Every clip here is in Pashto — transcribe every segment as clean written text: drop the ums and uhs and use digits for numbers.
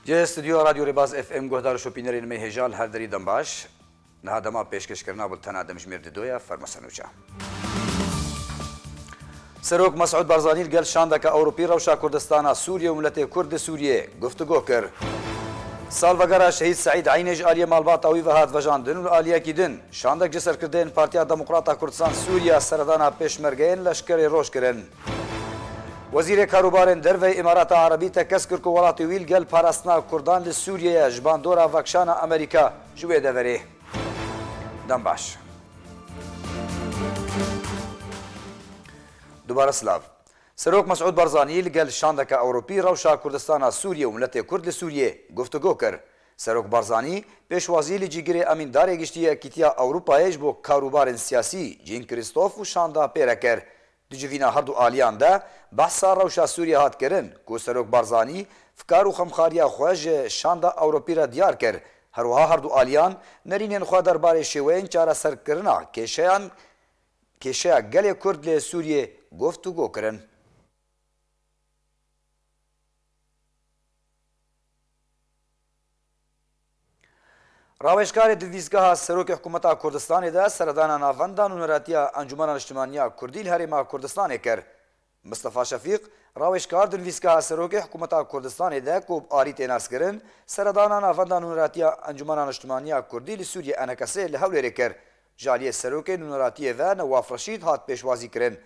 جه استودیو رادیو رباز اف ام گهدار شوپینرین می هجال هر دری دنباش نهادما پیشکش کرنا بولتنا دمجمیر دویا فرمسنوچا سروک مسعود بارزانی گل شاندک اوروپی روشا کردستان سوریه و ملت کرد سوریه گفتگو کرد. سالوگرا شهید سعید عینج آلیه مالبات اوی و هات وجاندن و آلیه کیدن شاندک جسر کردن پارتیا دموکراتا کردستان سوریه سردانا پیشمرگین لشکر روش کرن. وزیر کاروبار دروی امارات عربی تکس کرد که ولاتی ویل گل پاراستنا کردان لسوریه جباندورا وکشان امریکا جوی دوره. دنباش. دوباره سلاف. سروک مسعود بارزانی لگل شاندک اوروپی روشا کردستان سوریه و ملت کرد سوریه گفتگو کرد. سروک بارزانی پیشوازی لجیگر امیندار گشتی کیتیا اوروپایش بو کاروبار سیاسی جین کریستوف و شاندا پیرکر. دجوینا هر دو آلیان ده بحثا روشا سوریه هات کرن که سروک بارزانی فکار و خمخاریا خواج شاندا اوروپی را دیار کرد. هروها هر دو آلیان نرینین خواه درباره شوین چاره سر کرنا کشیا گل کرد لی سوریه گفتگو کرن. راوشکار دلویزگاه سروک حکومت کردستان ده سردان ناوندان و نراتیا انجمن اجتماعی کردی الهرم کردستان کرد. مصطفی شفیق راوشکار دلویزگاه سروک حکومت کردستان ده کوب آریت ناس کرن سردان ناوندان و نراتیا انجمن اجتماعی کردی لسوریه انکسه لهوله کرد. جالیه سروک نونراتی و نواف رشید هات پیشوازی کرن.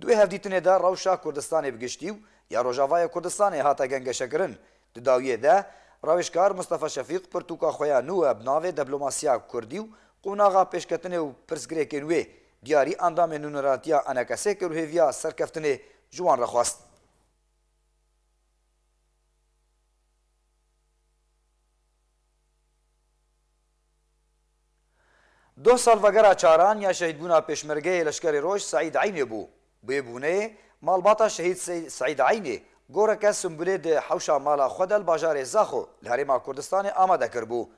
دوی هفدیتنه ده روشا کردستان بگشتیو یا روژاوای کردستان هاتا گنگشه کرن. داویه ده راوشکار مصطفی شفیق پرتوکا خویا نو بناوه دیپلماسیا کردیو قوناغا پیشکتنه و پرسگره کنوه دیاری اندام نونراتیا انکسه که روحیویا سرکفتنه جوان رخواست. دو سال وگرا چاران یا شهید بونا پیشمرگه لشکر روش سعید عینی بو. بونه مالباتا شهید سعید عینی گورکه سنبوله ده حوشا مالا خودل باجار زاخو لحرم کردستان آماده کربو.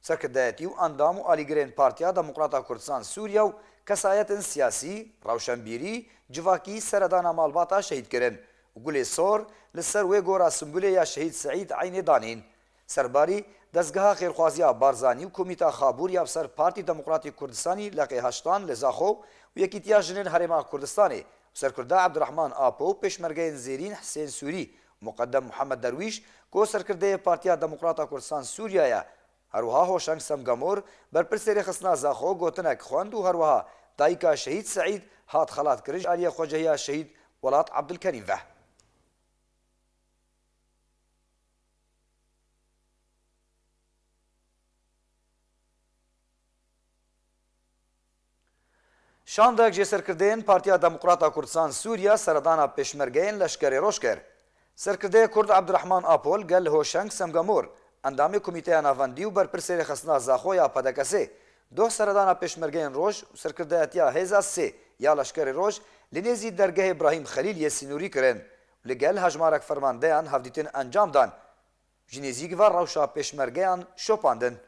سرکردایتیو اندامو آلیگرین پارتیا دموکراتا کردستان سوریا و کسایت سیاسی روشنبیری جواکی سردانا مالباتا شهید کرن. گوله سور لسر وی گورا سنبوله یا شهید سعید عینی دانین. سرباری دستگاه خیرخوازی بارزانی و کمیتا خابور یا سر پارتی دموکراتی کردستانی لقی هشتان لزاخو و یکیتیا جنین حرم کردستانی سرکرده عبدالرحمن آپو پیشمرگه زیرین حسین سوری مقدم محمد درویش کو سرکرده پارتیا دموکراتا کردستان سوریه هروها هوشنگ سمگامور برپرسری خصنا زاخو گوتنک خواند و هروها دایکا شهید سعید هات خلات کرج آلیه خوجهیا شهید ولات عبدالکریم و شاندک جسر کردن پارتیا دموکراتا کردستان سوریا سردانا پیشمرگین لشکر روش کرد. سرکرده کرد عبدالرحمن آپول گل هوشنگ سمگامور اندام کمیته ناوندی و برپرسری خصنا زاخو یا پدکسه دو سردانا پیشمرگین روش سرکرده اتیا هزا سه یا لشکر روش لنیزی درگاه ابراهیم خلیل یسینوری کرن لگل هجمارک فرماندهان هفدیتن انجام دان جنیزی گوار روشا پیشمرگین شوپاندن.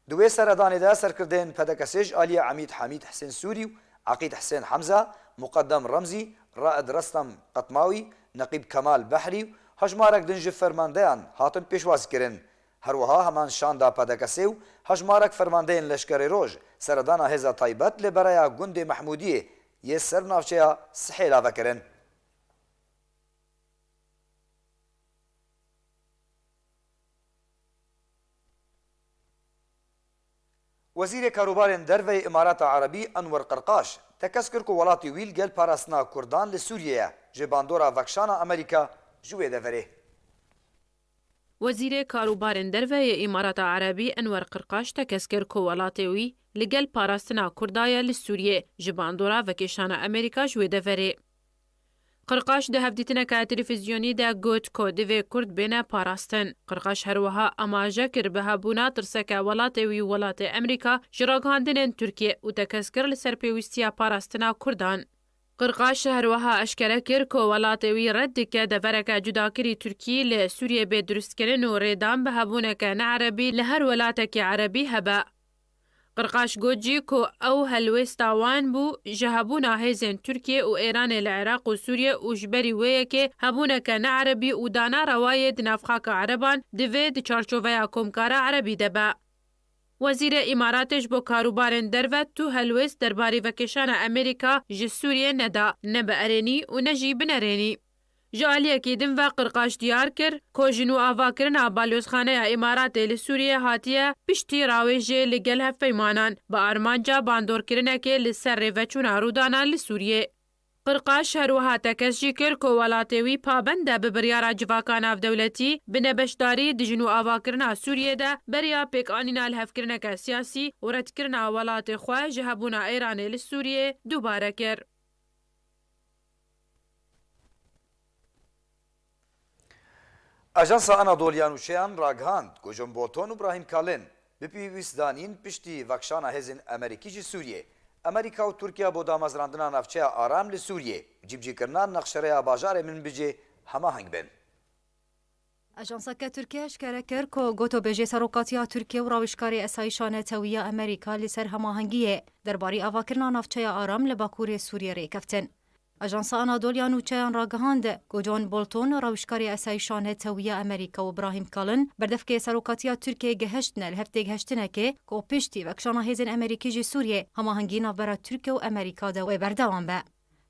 دوی سردان ده سرکردن پدکسیج آلیه عمید حمید حسین سوری عقید حسین حمزه مقدم رمزی رائد رستم قطماوی نقیب کمال بحری هجمارک دنج فرماندهان هاتن پیشواز کرن. هروها همان شاندا پدکسیو هجمارک فرماندهان لشکر روج سردان هزا طایبت لبرایا گند محمودیه یه سرنافچه سحیلا وکرن. وزیر کاروبار دروی امارات عربی انور قرقاش تکس کرد که ولاتی ویل گل پاراستنا کردان لسوریه جباندورا وکشان امریکا جوی دوره. وزیر کاروبار دروی امارات عربی انور قرقاش تکس کرد که ولاتی وی لگل پاراستنا کردای لسوریه جباندورا وکشان امریکا جوی دوره. قرقاش ده هفدیتنکا تلفزیونی ده گوت که دوی کرد بینه پاراستن. قرقاش هروها اماجه کر به هبونا ترسکه ولات وی ولات امریکا جراغاندنین ترکیه و تکس کر لسر پیوستیا پاراستنا کردان. قرقاش هروها اشکره کر که ولات وی رد که دفرکه جداکری ترکیه لسوریه به درست کرن و ریدان به هبونه که نعربی لهر ولاتک عربی هبا. قرقاش گوجی کو او هلوستا وان بو جهبونا هیزن ترکیه و ایران العراق و سوریه و جبری ویه که هبونه که نه عربی و دانا روایه دنافخاک عربان دوی د چارچوبه کمکار عربی دبا. وزیر اماراتش بو کاروبارن دروت تو هلوست درباری وکشان امریکا جی سوریه ندا نه به ارینی و نه جی بنرینی. جالیه که دن و قرقاش دیار کر که جنو آوا کرنا بالوزخانه امارات لسوریه هاتیه پشتی راویجه لگل هفیمانان با ارمانجا باندور کرنه که لسر ریوچون آرودانا لسوریه. قرقاش هروها تکسجی کر که ولاتوی پابنده به بریارا جواکان اف دولتی بنبشداری دجنو آوا کرنا سوریه ده بریا پیک آنینا الهف کرنه که سیاسی و رد کرنا ولات خواه جهبونا ایران لسوریه دوباره کر. ئەژەنسا ئەنادۆلیانوشیان ڕاگەاند گۆژم بۆتۆن و براهیم کالن بپێویستدانین پشتی ڤەکشانە هێزن ئەمریکیجی سووریێ ئەمریکا و تورکیا بۆ دامەزراندنا ناوچەیە ئارام لە سووریێ جیبجیکردنا نەخشەرەیە باژارێ من بجێ هەماهەنگ بن. ئەژانسەکە تورکیا شکارە کرد کۆ گۆتۆبێژێ سەرۆکاتیا تورکیە و ڕاویشکاری ئەسایشانەتەویە ئەمریکا لەسەر هەماهەنگیە دەرباری ئاواکردنا ناوچەیە ئارام لە باکوورێ سووریە ڕێکەفتن. ئەژانسا ئەنادۆلیان و چیان ڕاگەهاند کۆ جۆن بۆڵتۆن ڕاویشکاری ئەسایشانەتەویە ئەمریکا و براهیم کالن بەردەفکێ سەرۆکاتیا تورکیە گەهشتنە لە هەفتێک هەشتنەکێ کۆ پشتی وەکشانە هێزن ئەمریکیژی سووریێ هەماهەنگی ناوبەرە تورکیا و ئەمریکادا وێ بەردەوام بە.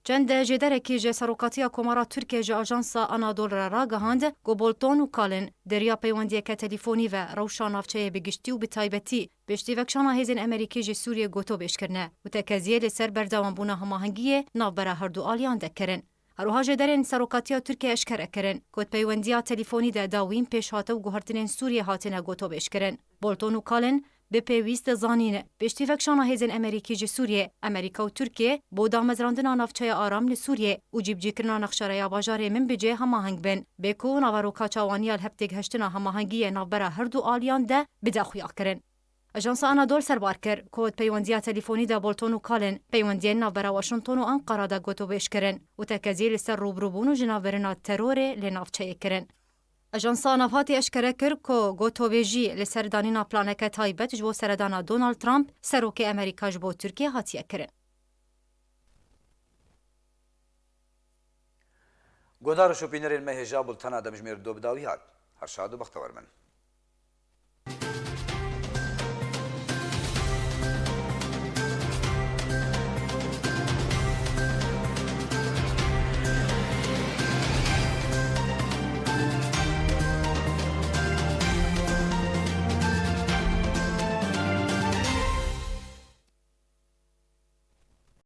چەند جێدەرێکی ژێ سەرۆکاتیا کۆمارا تورکیە ژە ئەژانسا ئەنادۆڵرە ڕاگەهاند کۆ بۆڵتۆن و کالن دەریا پەیوەندیەکە تەلیفۆنی و ڕەوشا ناوچەیە بگشتی و بتایبەتی پشتی وەکشانە هێزن ئەمریکیژی سووریە گۆتۆبێژکردنە و تەکەزیە لەسەر بەردەوامبوونا هەماهەنگیە ناوبەرە هەردوو ئالیان دەکردن. هەروها ژێدەرێن سەرۆکاتیا تورکیا ئەشکەرەکردن کۆت پەیوەندیە تەلیفۆنیدا داوین پێشهاتە و گوهرتنên سووریە هاتنە گۆتۆبێژکردن. بۆڵتۆن و کالن به پێویستە زانینە پشتی وەکشانە هێزن ئەمریکیژی سووریێ ئەمریکا و تورکیە بۆ دامەزراندنا ناوچەیە ئارام لە سووریێ و جیبجیکردنا نەخشەرەیە باژارێ من بجێ هەماهەنگ بن بێکۆ و ناوەڕۆکا چاوانیال هەفتێک هەشتنا هەماهەنگیە ناوبەرە هەردوو ئالیان دە بداخویاکردن. ئەژانسا ئەنادۆل سەربار کرد کۆت پەیوەندیە تەلیفۆنیدا بۆڵتۆن و کالن پەیوەندیان ناوبەرە واشنتۆن و ئەنقەرادا گۆتۆبێژکردن و تەکەزیە لەسەر ڕووبڕووبوون و ژناڤێرنا تەرۆرێ لە ناوچەیەکردن. ئەژانسا ناوهاتی ئەشکەرە کرد کۆ گۆتۆبێژی لەسەر دانینا پلانەکە تایبەت ji بۆ سەردانا دۆناڵد ترامپ سەرۆکی ئەمریکاش بۆ تورکیە هاتیەکردن. گۆدار و شۆپینەرێن مەهێژا بولتەنا دەمژمێر دۆ بداوی هات هەر شاد و بەختەوەرمن.